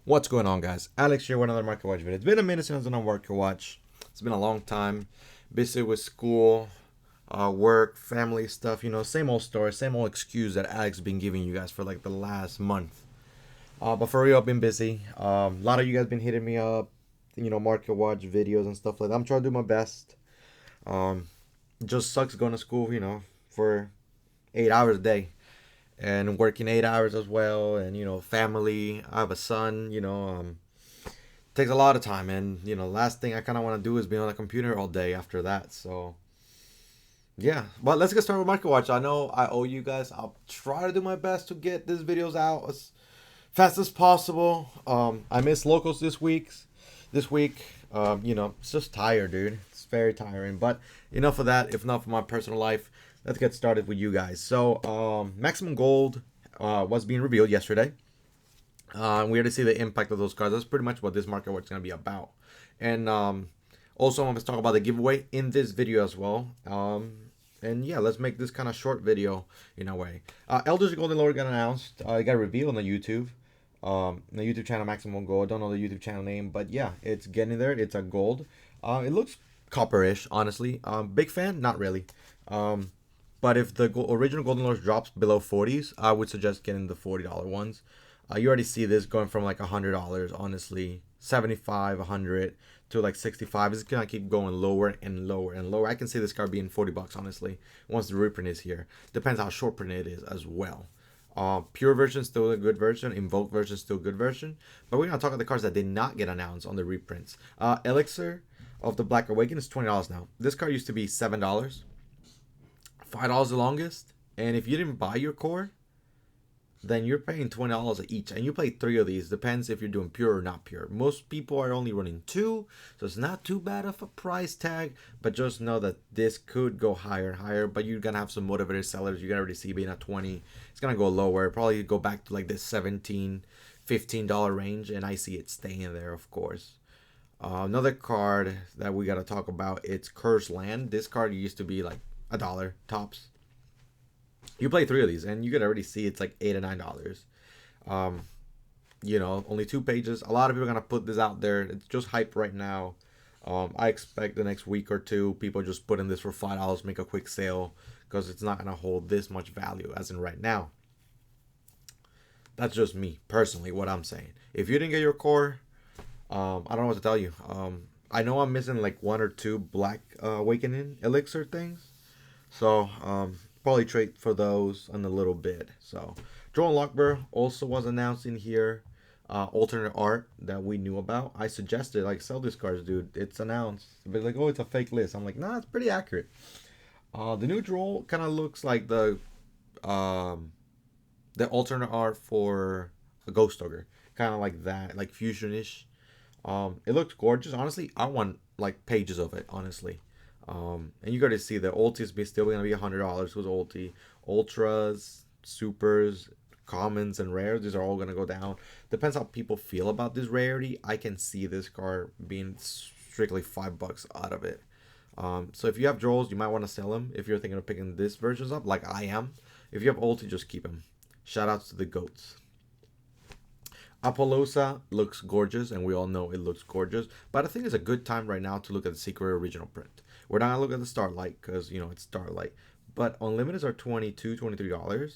What's going on, guys? Alex here with another Market Watch video. It's been a minute since I've done a Market Watch. It's been a long time. Busy with school, work, family stuff. Same old story, same old excuse that Alex been giving you guys for like the last month. But for real, I've been busy. A lot of you guys been hitting me up, Market Watch videos and stuff like that. I'm trying to do my best. Um, it just sucks going to school, for 8 hours a day and working 8 hours as well, and family. I have a son. Takes a lot of time, and last thing I kind of want to do is be on the computer all day after that. So yeah, but let's get started with Market Watch. I know I owe you guys. I'll try to do my best to get these videos out as fast as possible. I missed locals this week. It's just tired, dude. It's very tiring. But enough of that. If not for my personal life, let's get started with you guys. So maximum gold was being revealed yesterday. We already see the impact of those cards. That's pretty much what this market watch is going to be about. And also, I'm going to talk about the giveaway in this video as well. And yeah, let's make this kind of short video in a way. Elders Golden Lord got announced. It got revealed on the YouTube. The YouTube channel Maximum Gold. I don't know the YouTube channel name, but yeah, it's getting there. It's a gold. It looks copperish, honestly. Big fan? Not really. But if the original Golden Lords drops below 40s, I would suggest getting the $40 ones. You already see this going from like $100, honestly, 75, 100 to like 65. It's gonna keep going lower and lower and lower. I can see this card being $40, honestly, once the reprint is here. Depends how short print it is as well. Pure version still a good version. Invoke version still a good version. But we're gonna talk about the cards that did not get announced on the reprints. Elixir of the Black Awakening is $20 now. This card used to be $7, $5 the longest. And if you didn't buy your core, then you're paying $20 each, and you play 3 of these. Depends if you're doing pure or not pure. Most people are only running 2, so it's not too bad of a price tag, but just know that this could go higher and higher. But you're gonna have some motivated sellers. You're gonna already see being at 20. It's gonna go lower, probably go back to like this $17, $15 range, and I see it staying there, of course. Another card that we gotta talk about, it's Cursed Land. This card used to be like $1 tops. You play 3 of these, and you can already see it's like $8 or $9. Um, only 2 pages. A lot of people are gonna put this out there. It's just hype right now. I expect the next week or two, people just put in this for $5, make a quick sale, because it's not gonna hold this much value as in right now. That's just me personally, what I'm saying. If you didn't get your core, I don't know what to tell you. I know I'm missing like 1 or 2 Black Awakening elixir things, so probably trade for those in a little bit. So Joel Lockber also was announced in here. Alternate art that we knew about. I suggested like sell these cards, dude. It's announced, but like, oh, it's a fake list. I'm like, nah, it's pretty accurate. The new Droll kind of looks like the alternate art for a Ghost Ogre, kind of like that, like fusionish. It looks gorgeous. Honestly, I want like pages of it. Honestly, and you got to see the ultis be still gonna be $100. Who's ulti? Ultras, supers, commons, and rares. These are all gonna go down. Depends how people feel about this rarity. I can see this card being strictly $5 out of it. So if you have Drolls, you might want to sell them if you're thinking of picking this versions up, like I am. If you have ulti, just keep them. Shout outs to the goats. Apollosa looks gorgeous, and we all know it looks gorgeous. But I think it's a good time right now to look at the Secret original print. We're not gonna look at the Starlight because it's Starlight. But Unlimiteds are $22, $23,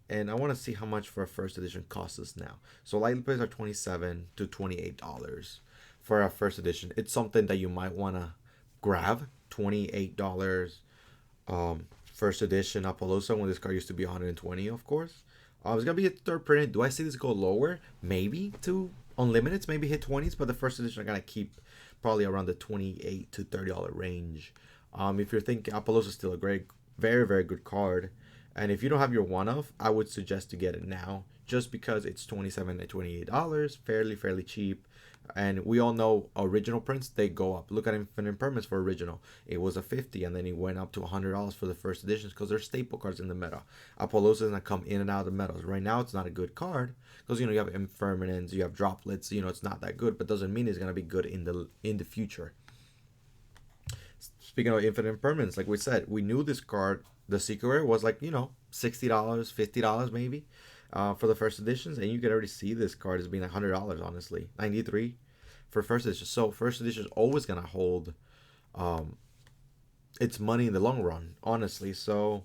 and I want to see how much for a first edition costs us now. So lightly plays are $27 to $28 for a first edition. It's something that you might wanna grab. $28 first edition Apollosa when this card used to be 120, of course. It's gonna be a third printed. Do I see this go lower? Maybe to unlimiteds, maybe hit 20s, but the first edition are gonna keep probably around the $28 to $30 range. If you're thinking Apollos is still a great, very, very good card, and if you don't have your one of, I would suggest to get it now, just because it's $27 to $28, fairly cheap. And we all know original prints, they go up. Look at Infinite Impermanence for original. It was a 50, and then it went up to $100 for the first editions because they're staple cards in the meta. Apollos doesn't come in and out of the metas. Right now, it's not a good card because you have Impermanence, you have droplets. It's not that good, but doesn't mean it's gonna be good in the future. Speaking of Infinite Impermanence, like we said, we knew this card, the Secret Rare, was like $60, $50 maybe. for the first editions, and you can already see this card as being $100, honestly. 93 for first edition. So first edition is always gonna hold um, its money in the long run, honestly. So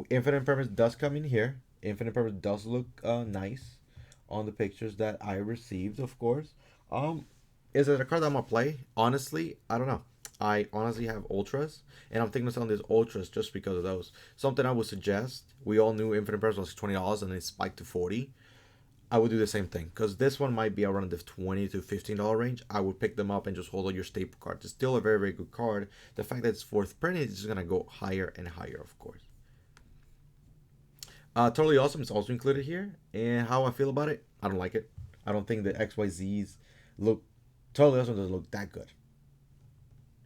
Infinite Purpose does come in here. Infinite Purpose does look nice on the pictures that I received, of course. Um, is it a card that I'm gonna play? Honestly, I don't know. I honestly have ultras, and I'm thinking of selling these ultras just because of those. Something I would suggest. We all knew Infinite Purpose was $20, and it spiked to 40. I would do the same thing because this one might be around the $20 to $15 range. I would pick them up and just hold all your staple cards. It's still a very, very good card. The fact that it's fourth printed is just gonna go higher and higher, of course. Totally awesome. It's also included here. And how I feel about it, I don't like it. I don't think the XYZs look totally awesome. Doesn't look that good.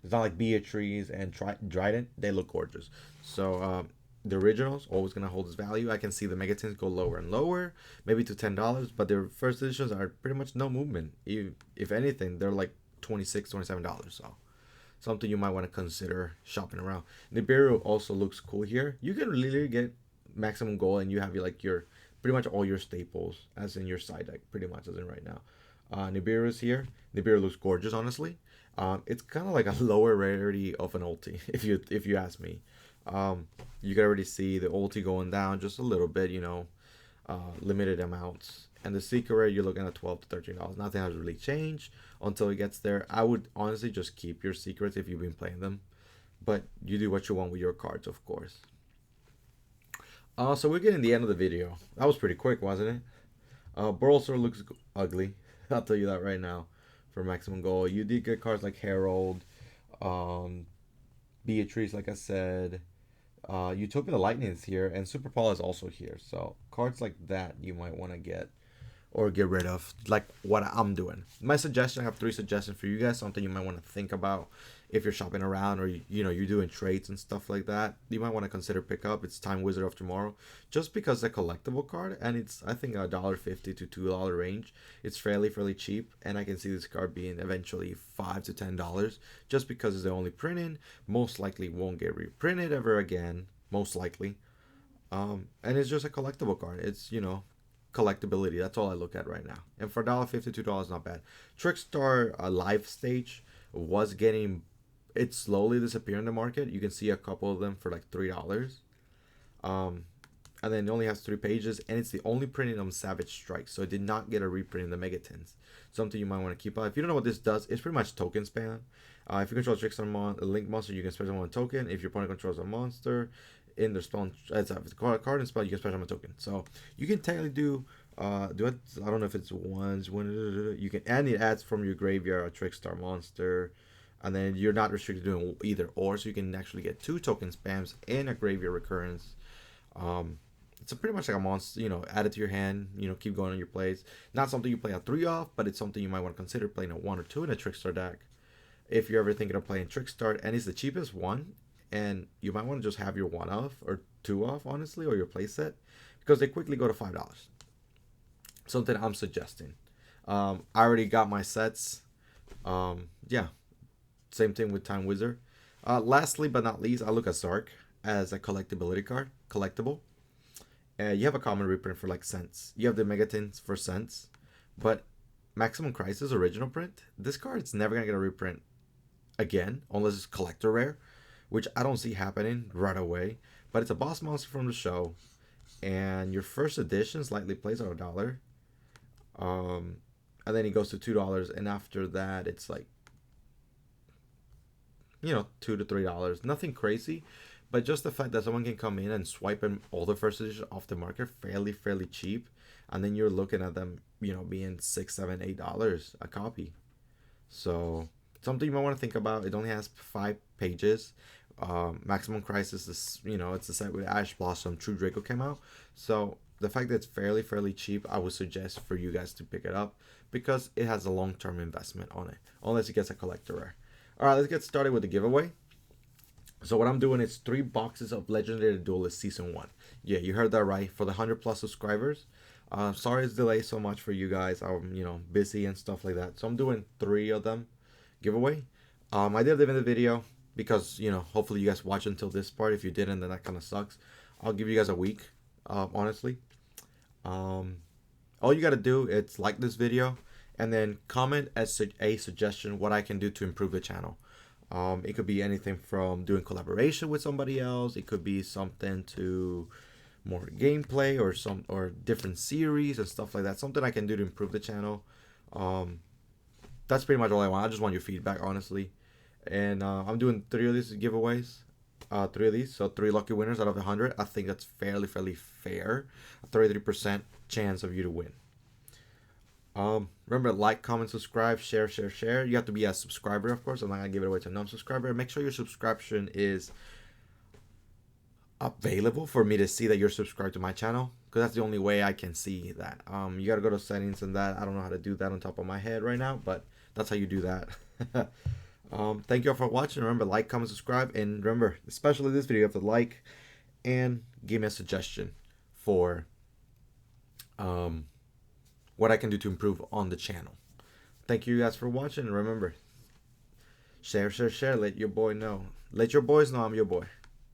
It's not like Beatrice and Dryden. They look gorgeous. So the originals always gonna hold its value. I can see the megatins go lower and lower, maybe to $10, but their first editions are pretty much no movement. If anything, they're like $26, $27. So something you might want to consider shopping around. Nibiru also looks cool here. You can literally get maximum goal and you have like your pretty much all your staples as in your side deck, pretty much as in right now. Nibiru is here. Nibiru looks gorgeous, honestly. It's kind of like a lower rarity of an ulti, if you ask me. You can already see the ulti going down just a little bit, limited amounts. And the secret rare, you're looking at $12 to $13. Nothing has really changed until it gets there. I would honestly just keep your secrets if you've been playing them, but you do what you want with your cards, of course. So we're getting the end of the video. That was pretty quick, wasn't it? Burlesor looks ugly. I'll tell you that right now. For maximum goal, you did get cards like Herald, um, Beatrice, like I said. Utopia the Lightning is here, and Super Paul is also here. So cards like that you might want to get or get rid of, like what I'm doing. My suggestion, I have 3 suggestions for you guys, something you might want to think about if you're shopping around or you're doing trades and stuff like that. You might want to consider pick up. It's Time Wizard of Tomorrow, just because it's a collectible card, and it's I think $1.50 to $2 range. It's fairly cheap, and I can see this card being eventually $5 to $10, just because it's the only printing. Most likely won't get reprinted ever again, most likely. And it's just a collectible card. It's collectability. That's all I look at right now. And for $1.50, $2, not bad. Trickstar live stage was getting it slowly disappearing in the market. You can see a couple of them for like $3. And then it only has 3 pages, and it's the only printing on Savage Strike, so it did not get a reprint in the Megatins. Something you might want to keep up. If you don't know what this does, it's pretty much token spam. If you control Trickstar Link monster, you can special one token. If your opponent controls a monster in their spawn, it's a card and spell, you can special one token. So you can technically do it. I don't know if it's ones when you can, and it adds from your graveyard a Trickstar monster, and then you're not restricted to doing either or, so you can actually get 2 token spams and a graveyard recurrence. It's pretty much like a monster, add it to your hand, keep going on your plays. Not something you play a 3 off, but it's something you might want to consider playing a 1 or 2 in a Trickstar deck. If you're ever thinking of playing Trickstar, and it's the cheapest one, and you might want to just have your 1 off or 2 off, honestly, or your playset, because they quickly go to $5. Something I'm suggesting. I already got my sets. Yeah, same thing with Time Wizard. Lastly but not least, I look at Zark as a collectability card, collectible. You have a common reprint for like cents. You have the Megatins for cents, but Maximum Crisis original print, this card is never gonna get a reprint again unless it's collector rare, which I don't see happening right away. But it's a boss monster from the show, and your first edition slightly plays at $1. And then it goes to $2, and after that it's like $2 to $3. Nothing crazy, but just the fact that someone can come in and swipe in all the first edition off the market fairly cheap, and then you're looking at them being $6, $7, $8 a copy. So something you might want to think about. It only has 5 pages. Maximum Crisis is it's the set with Ash Blossom, True Draco came out. So the fact that it's fairly cheap, I would suggest for you guys to pick it up because it has a long-term investment on it, unless it gets a collector rare. All right, let's get started with the giveaway. So what I'm doing is 3 boxes of Legendary Duelist Season 1. Yeah, you heard that right. For the 100+ subscribers. Sorry it's delayed so much for you guys. I'm, busy and stuff like that. So I'm doing 3 of them giveaway. I did leave in the video because, hopefully you guys watch until this part. If you didn't, then that kind of sucks. I'll give you guys a week, honestly. Um, all you gotta do is like this video, and then comment as a suggestion what I can do to improve the channel. It could be anything from doing collaboration with somebody else. It could be something to more gameplay or different series and stuff like that. Something I can do to improve the channel. Um, that's pretty much all I want. I just want your feedback, honestly. And I'm doing 3 of these giveaways. 3 of these, so 3 lucky winners out of 100. I think that's fairly fair. A 33% chance of you to win. Remember, like, comment, subscribe, share. You have to be a subscriber, of course. I'm not gonna give it away to a non-subscriber. Make sure your subscription is available for me to see that you're subscribed to my channel, because that's the only way I can see that. You gotta go to settings and that. I don't know how to do that on top of my head right now, but that's how you do that. Thank you all for watching. Remember, like, comment, subscribe, and remember, especially this video, you have to like and give me a suggestion for what I can do to improve on the channel. Thank you guys for watching, and remember, share. Let your boy know. Let your boys know I'm your boy.